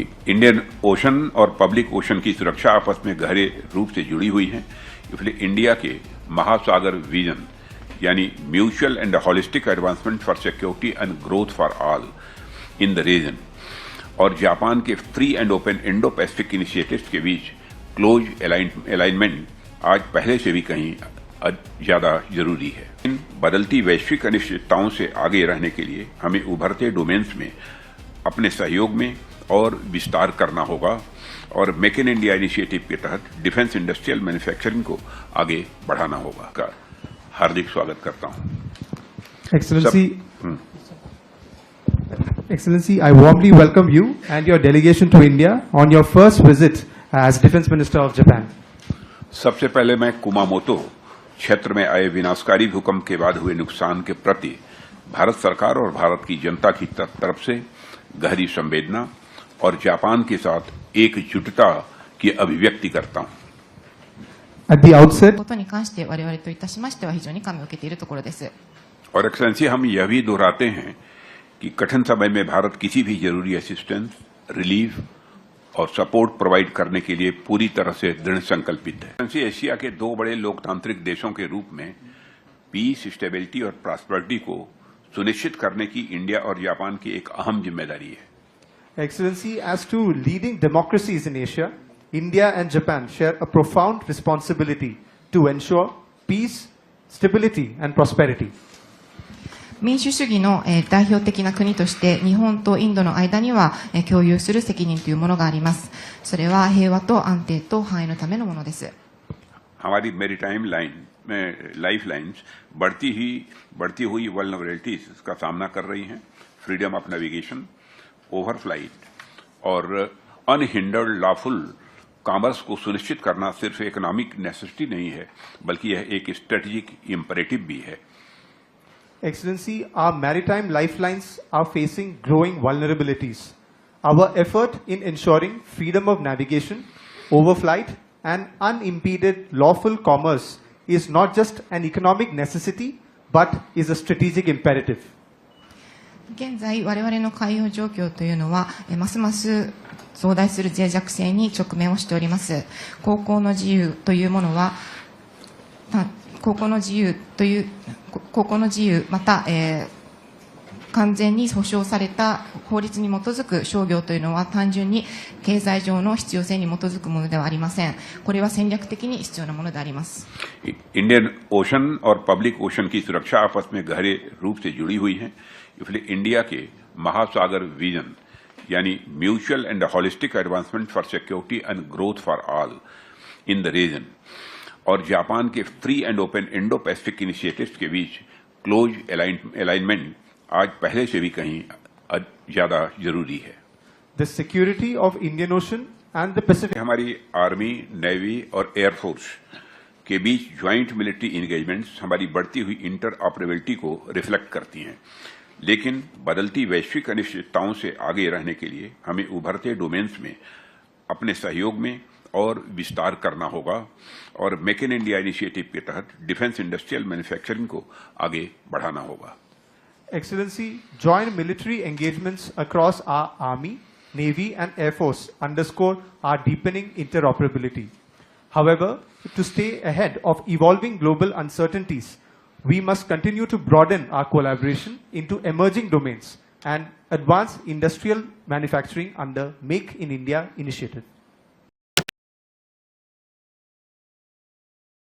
Indian Ocean और public ocean की सुरक्षा आपस में गहरे रूप से जुड़ी हुई है। इसलिए इंडिया के महासागर विजन यानी mutual and holistic advancement for security and growth for all in the region और जापान के free and open Indo Pacific initiatives के बीच क्लोज अलाइनमेंट आज पहले से भी कहीं ज्यादा जरूरी है। इन बदलती वैश्विक अनिश्चितताओं से आगे रहने के लिए हमें उभरते डोमेन्स में अपने सहयोग में और विस्तार करना होगा और मेक इन इंडिया इनिशिएटिव के तहत डिफेंस इंडस्ट्रियल मैन्युफैक्चरिंग को आगे बढ़ाना होगा। का हार्दिक स्वागत करता हूं। Excellency, I warmly welcome you and your delegation to India on your first visit as Defense Minister of Japan. सबसे पहले मैं कुमामोतो क्षेत्र में आए विनाशकारी भूकंप के बाद हुए नुकसान के प्रति भारत सरकार और भारत की जनता की तरफ से गहरी संवेदना और जापान के साथ एकजुटता की अभिव्यक्ति करता हूं। At the outset, ことに関して我々といたしましては非常に感銘を受けているところです。 और एक्सेलेंसी हम यह भी दोहराते हैं कि कठिन समय में भारत किसी भी जरूरी असिस्टेंस, रिलीफ और सपोर्ट प्रोवाइड करने के लिए पूरी तरह से दृढ़ संकल्पित है। एक्सेलेंसी एशिया के दो बड़े लोकतांत्रिक देशों के रूप में पीस, स्टेबिलिटी और प्रॉस्पेरिटी को सुनिश्चित करने की इंडिया और जापान की एक अहम जिम्मेदारी है। Excellency, as two leading democracies in Asia, India and Japan share a profound responsibility to ensure peace, stability and prosperity. 民主主義の代表的な国として日本とインドの間には共有する責任というものがあります。それは平和と安定と繁栄のためのものです。 हमारी मेरीटाइम लाइफ लाइन्स बढ़ती हुई वल्नरेबिलिटीज का सामना कर रही हैं। फ्रीडम ऑफ नेविगेशन, ओवरफ्लाइट और अनहिंडर्ड लॉफुल कॉमर्स को सुनिश्चित करना सिर्फ इकोनॉमिक नेसेसिटी नहीं है, बल्कि यह एक स्ट्रेटेजिक इंपरेटिव भी है। Excellency, our maritime lifelines are facing growing vulnerabilities. Our effort in ensuring freedom of navigation, overflight, and unimpeded lawful commerce is not just an economic necessity, but is a strategic imperative. 現在我々の海洋状況というのはますます増大する脆弱性に直面をしております。航行の自由というものは航行の自由また、完全に保障された法律に基づく商業というのは単純に経済上の必要性に基づくものではありません。これは戦略的に必要なものであります。 Indian Ocean और public ocean की सुरक्षा आपस में गहरे रूप से जुड़ी हुई है। इसलिए इंडिया के महासागर विजन यानी mutual and holistic advancement for security and growth for all in the region और जापान के free and open Indo Pacific initiatives के बीच क्लोज अलाइनमेंट आज पहले से भी कहीं ज्यादा जरूरी है। The security of Indian Ocean and the Pacific. हमारी आर्मी, नेवी और एयरफोर्स के बीच ज्वाइंट मिलिट्री इंगेजमेंट्स हमारी बढ़ती हुई इंटर ऑपरेबिलिटी को रिफ्लेक्ट करती हैं, लेकिन बदलती वैश्विक अनिश्चितताओं से आगे रहने के लिए हमें उभरते डोमेन्स में अपने सहयोग में और विस्तार करना होगा और मेक इन इंडिया इनिशिएटिव के तहत डिफेंस इंडस्ट्रियल मैन्युफैक्चरिंग को आगे बढ़ाना होगा। Excellency, joint military engagements across our Army, Navy and Air Force underscore our deepening interoperability. However, to stay ahead of evolving global uncertainties, we must continue to broaden our collaboration into emerging domains and advance industrial manufacturing under Make in India initiative.